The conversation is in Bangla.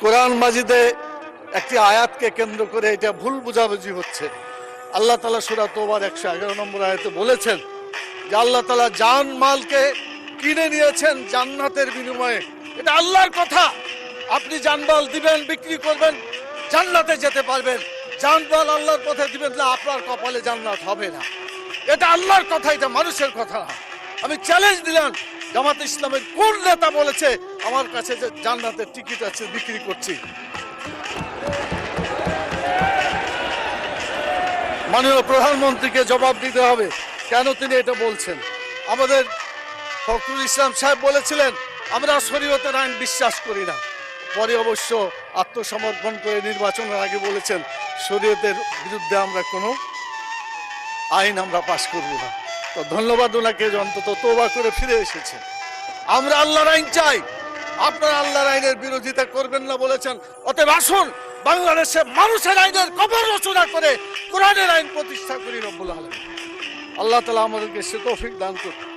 কোরআন মাজিদে একটি আয়াতকে কেন্দ্র করে এটা ভুল বুঝাবুঝি হচ্ছে। আল্লাহ তাআলা সূরা তওবার 111 নম্বর আয়াতে বলেছেন যে আল্লাহ তাআলা জান মালকে কিনে নিয়েছেন জান্নাতের বিনিময়ে। এটা আল্লাহর কথা। আপনি জানমাল দিবেন, বিক্রি করবেন, জান্নাতে যেতে পারবেন। জানমাল আল্লাহর পথে দিবেন না, আপনার কপালে জান্নাত হবে না। এটা আল্লাহর কথা, এটা মানুষের কথা না। আমি চ্যালেঞ্জ দিলাম, জামাত ইসলামের কোন নেতা বলেছে আমার কাছে যে জান্নাতের টিকিট আছে বিক্রি করছি? মাননীয় প্রধানমন্ত্রীকে জবাব দিতে হবে কেন তিনি এটা বলছেন। আমাদের ফখরুল ইসলাম সাহেব বলেছিলেন আমরা শরীয়তের আইন বিশ্বাস করি না, পরে অবশ্য আত্মসমর্পণ করে নির্বাচনের আগে বলেছেন শরীয়তের বিরুদ্ধে আমরা কোনো আইন আমরা পাশ করব না। তো ধন্যবাদ ওনাকে অন্তত তওবা করে ফিরে এসেছে। আমরা আল্লাহর আইন চাই, আপনারা আল্লাহর আইনের বিরোধিতা করবেন না বলেছেন। অতএব আসুন বাংলাদেশে মানুষের আইনের কবর রচনা করে কোরআনের আইন প্রতিষ্ঠা করি। রব্বুল আলামিন আল্লাহ তাআলা আমাদেরকে সে তৌফিক দান করুন।